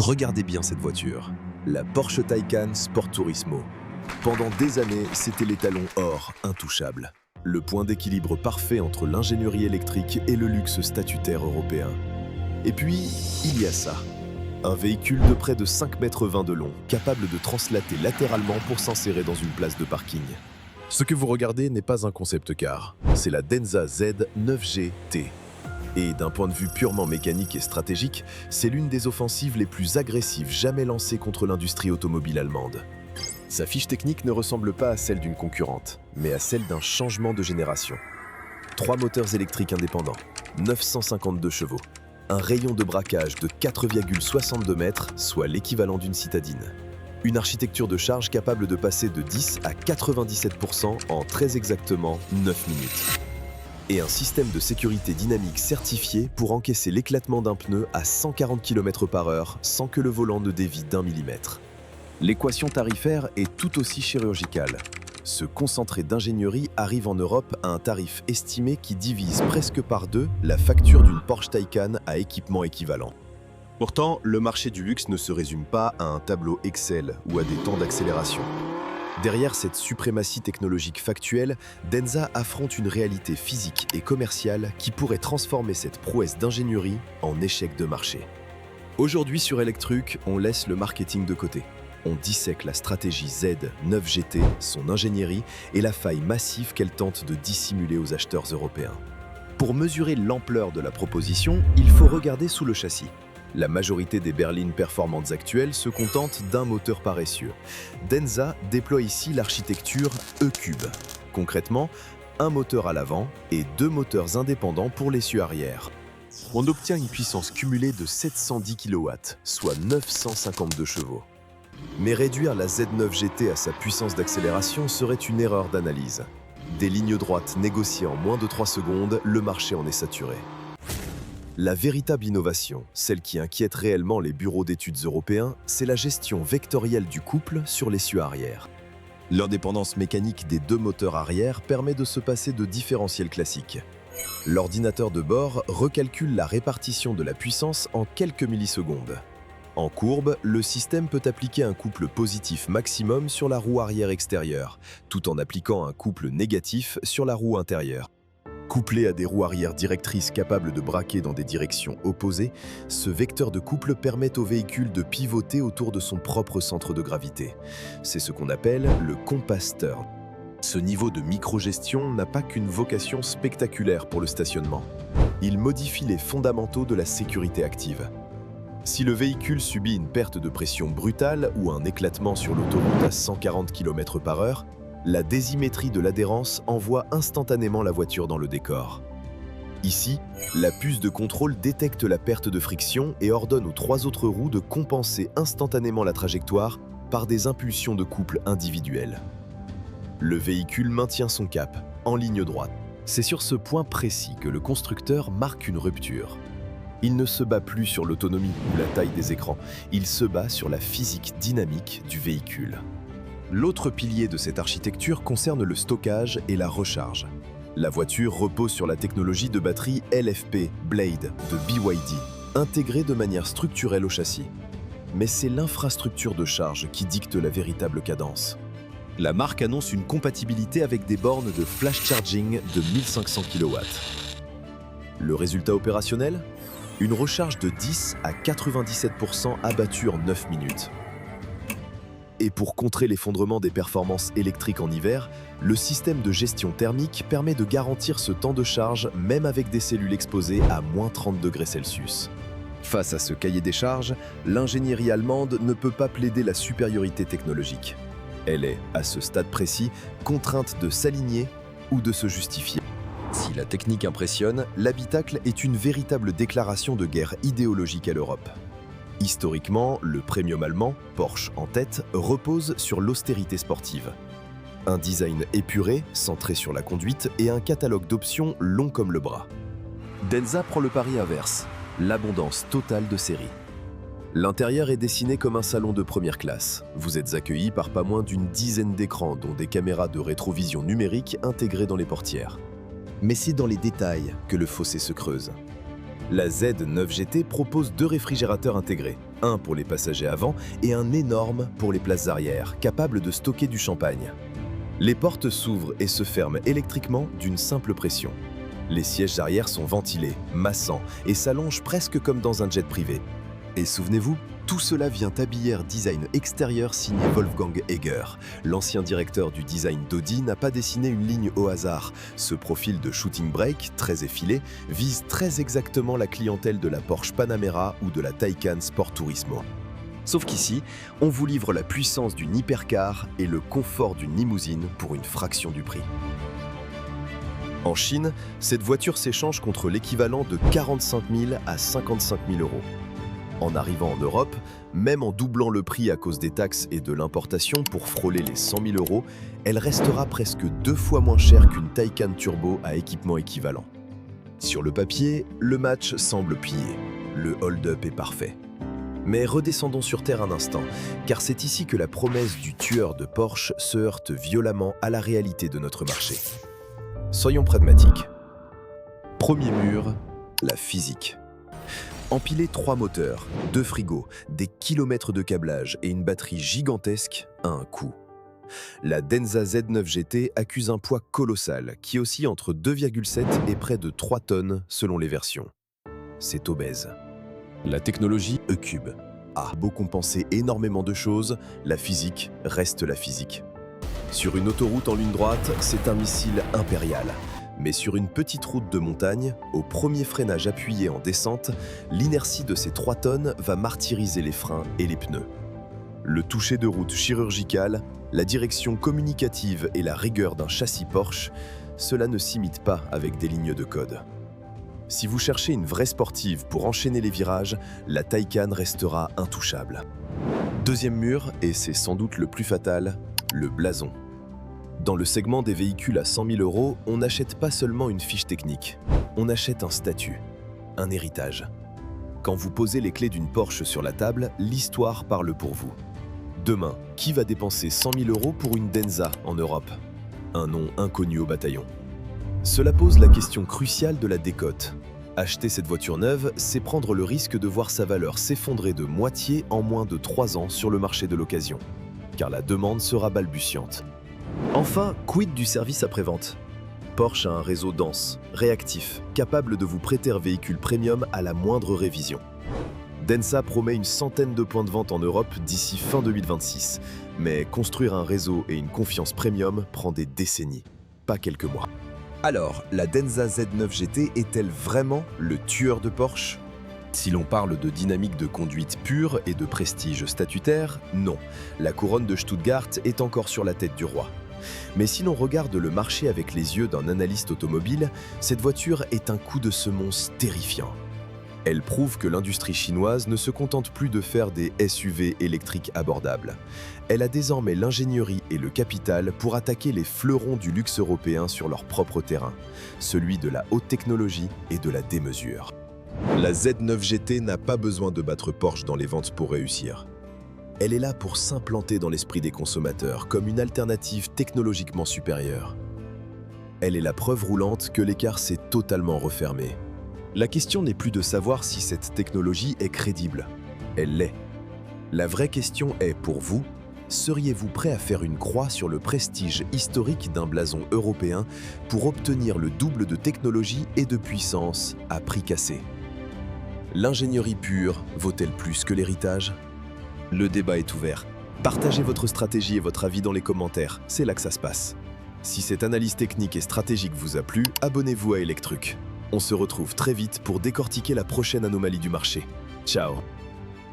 Regardez bien cette voiture, la Porsche Taycan Sport Turismo. Pendant des années, c'était l'étalon or intouchable. Le point d'équilibre parfait entre l'ingénierie électrique et le luxe statutaire européen. Et puis, il y a ça. Un véhicule de près de 5,20 m de long, capable de translater latéralement pour s'insérer dans une place de parking. Ce que vous regardez n'est pas un concept car, c'est la Denza Z9GT. Et d'un point de vue purement mécanique et stratégique, c'est l'une des offensives les plus agressives jamais lancées contre l'industrie automobile allemande. Sa fiche technique ne ressemble pas à celle d'une concurrente, mais à celle d'un changement de génération. 3 moteurs électriques indépendants, 952 chevaux, un rayon de braquage de 4,62 mètres, soit l'équivalent d'une citadine. Une architecture de charge capable de passer de 10 à 97% en très exactement 9 minutes. Et un système de sécurité dynamique certifié pour encaisser l'éclatement d'un pneu à 140 km/h sans que le volant ne dévie d'1 millimètre. L'équation tarifaire est tout aussi chirurgicale. Ce concentré d'ingénierie arrive en Europe à un tarif estimé qui divise presque par deux la facture d'une Porsche Taycan à équipement équivalent. Pourtant, le marché du luxe ne se résume pas à un tableau Excel ou à des temps d'accélération. Derrière cette suprématie technologique factuelle, Denza affronte une réalité physique et commerciale qui pourrait transformer cette prouesse d'ingénierie en échec de marché. Aujourd'hui sur Electruc, on laisse le marketing de côté. On dissèque la stratégie Z9GT, son ingénierie et la faille massive qu'elle tente de dissimuler aux acheteurs européens. Pour mesurer l'ampleur de la proposition, il faut regarder sous le châssis. La majorité des berlines performantes actuelles se contentent d'un moteur paresseux. Denza déploie ici l'architecture E-Cube. Concrètement, un moteur à l'avant et 2 moteurs indépendants pour l'essieu arrière. On obtient une puissance cumulée de 710 kW, soit 952 chevaux. Mais réduire la Z9GT à sa puissance d'accélération serait une erreur d'analyse. Des lignes droites négociées en moins de 3 secondes, le marché en est saturé. La véritable innovation, celle qui inquiète réellement les bureaux d'études européens, c'est la gestion vectorielle du couple sur l'essieu arrière. L'indépendance mécanique des 2 moteurs arrière permet de se passer de différentiels classiques. L'ordinateur de bord recalcule la répartition de la puissance en quelques millisecondes. En courbe, le système peut appliquer un couple positif maximum sur la roue arrière extérieure, tout en appliquant un couple négatif sur la roue intérieure. Couplé à des roues arrière directrices capables de braquer dans des directions opposées, ce vecteur de couple permet au véhicule de pivoter autour de son propre centre de gravité. C'est ce qu'on appelle le compass turn. Ce niveau de microgestion n'a pas qu'une vocation spectaculaire pour le stationnement. Il modifie les fondamentaux de la sécurité active. Si le véhicule subit une perte de pression brutale ou un éclatement sur l'autoroute à 140 km/h, la désimétrie de l'adhérence envoie instantanément la voiture dans le décor. Ici, la puce de contrôle détecte la perte de friction et ordonne aux 3 autres roues de compenser instantanément la trajectoire par des impulsions de couple individuelles. Le véhicule maintient son cap, en ligne droite. C'est sur ce point précis que le constructeur marque une rupture. Il ne se bat plus sur l'autonomie ou la taille des écrans, il se bat sur la physique dynamique du véhicule. L'autre pilier de cette architecture concerne le stockage et la recharge. La voiture repose sur la technologie de batterie LFP Blade de BYD, intégrée de manière structurelle au châssis. Mais c'est l'infrastructure de charge qui dicte la véritable cadence. La marque annonce une compatibilité avec des bornes de flash charging de 1500 kW. Le résultat opérationnel ? Une recharge de 10 à 97% abattue en 9 minutes. Et pour contrer l'effondrement des performances électriques en hiver, le système de gestion thermique permet de garantir ce temps de charge même avec des cellules exposées à moins 30 degrés Celsius. Face à ce cahier des charges, l'ingénierie allemande ne peut pas plaider la supériorité technologique. Elle est, à ce stade précis, contrainte de s'aligner ou de se justifier. Si la technique impressionne, l'habitacle est une véritable déclaration de guerre idéologique à l'Europe. Historiquement, le premium allemand, Porsche en tête, repose sur l'austérité sportive. Un design épuré, centré sur la conduite et un catalogue d'options long comme le bras. Denza prend le pari inverse, l'abondance totale de série. L'intérieur est dessiné comme un salon de première classe. Vous êtes accueilli par pas moins d'une dizaine d'écrans, dont des caméras de rétrovision numérique intégrées dans les portières. Mais c'est dans les détails que le fossé se creuse. La Z9GT propose 2 réfrigérateurs intégrés, un pour les passagers avant et un énorme pour les places arrière, capable de stocker du champagne. Les portes s'ouvrent et se ferment électriquement d'une simple pression. Les sièges arrière sont ventilés, massants et s'allongent presque comme dans un jet privé. Et souvenez-vous, tout cela vient habiller un design extérieur signé Wolfgang Egger. L'ancien directeur du design d'Audi n'a pas dessiné une ligne au hasard. Ce profil de shooting brake, très effilé, vise très exactement la clientèle de la Porsche Panamera ou de la Taycan Sport Turismo. Sauf qu'ici, on vous livre la puissance d'une hypercar et le confort d'une limousine pour une fraction du prix. En Chine, cette voiture s'échange contre l'équivalent de 45 000 à 55 000 euros. En arrivant en Europe, même en doublant le prix à cause des taxes et de l'importation pour frôler les 100 000 euros, elle restera presque 2 fois moins chère qu'une Taycan Turbo à équipement équivalent. Sur le papier, le match semble plié. Le hold-up est parfait. Mais redescendons sur Terre un instant, car c'est ici que la promesse du tueur de Porsche se heurte violemment à la réalité de notre marché. Soyons pragmatiques. Premier mur, la physique. Empiler 3 moteurs, 2 frigos, des kilomètres de câblage et une batterie gigantesque a un coût. La Denza Z9 GT accuse un poids colossal qui oscille entre 2,7 et près de 3 tonnes selon les versions. C'est obèse. La technologie E-Cube a beau compenser énormément de choses, la physique reste la physique. Sur une autoroute en ligne droite, c'est un missile impérial. Mais sur une petite route de montagne, au premier freinage appuyé en descente, l'inertie de ces 3 tonnes va martyriser les freins et les pneus. Le toucher de route chirurgical, la direction communicative et la rigueur d'un châssis Porsche, cela ne s'imite pas avec des lignes de code. Si vous cherchez une vraie sportive pour enchaîner les virages, la Taycan restera intouchable. Deuxième mur, et c'est sans doute le plus fatal, le blason. Dans le segment des véhicules à 100 000 euros, on n'achète pas seulement une fiche technique, on achète un statut, un héritage. Quand vous posez les clés d'une Porsche sur la table, l'histoire parle pour vous. Demain, qui va dépenser 100 000 euros pour une Denza en Europe? Un nom inconnu au bataillon. Cela pose la question cruciale de la décote. Acheter cette voiture neuve, c'est prendre le risque de voir sa valeur s'effondrer de moitié en moins de 3 ans sur le marché de l'occasion, car la demande sera balbutiante. Enfin, quid du service après-vente? Porsche a un réseau dense, réactif, capable de vous prêter un véhicule premium à la moindre révision. Denza promet une centaine de points de vente en Europe d'ici fin 2026, mais construire un réseau et une confiance premium prend des décennies, pas quelques mois. Alors, la Denza Z9 GT est-elle vraiment le tueur de Porsche? Si l'on parle de dynamique de conduite pure et de prestige statutaire, non. La couronne de Stuttgart est encore sur la tête du roi. Mais si l'on regarde le marché avec les yeux d'un analyste automobile, cette voiture est un coup de semonce terrifiant. Elle prouve que l'industrie chinoise ne se contente plus de faire des SUV électriques abordables. Elle a désormais l'ingénierie et le capital pour attaquer les fleurons du luxe européen sur leur propre terrain, celui de la haute technologie et de la démesure. La Z9 GT n'a pas besoin de battre Porsche dans les ventes pour réussir. Elle est là pour s'implanter dans l'esprit des consommateurs comme une alternative technologiquement supérieure. Elle est la preuve roulante que l'écart s'est totalement refermé. La question n'est plus de savoir si cette technologie est crédible. Elle l'est. La vraie question est, pour vous, seriez-vous prêt à faire une croix sur le prestige historique d'un blason européen pour obtenir le double de technologie et de puissance à prix cassé? L'ingénierie pure vaut-elle plus que l'héritage? Le débat est ouvert. Partagez votre stratégie et votre avis dans les commentaires, c'est là que ça se passe. Si cette analyse technique et stratégique vous a plu, abonnez-vous à Electruc. On se retrouve très vite pour décortiquer la prochaine anomalie du marché. Ciao!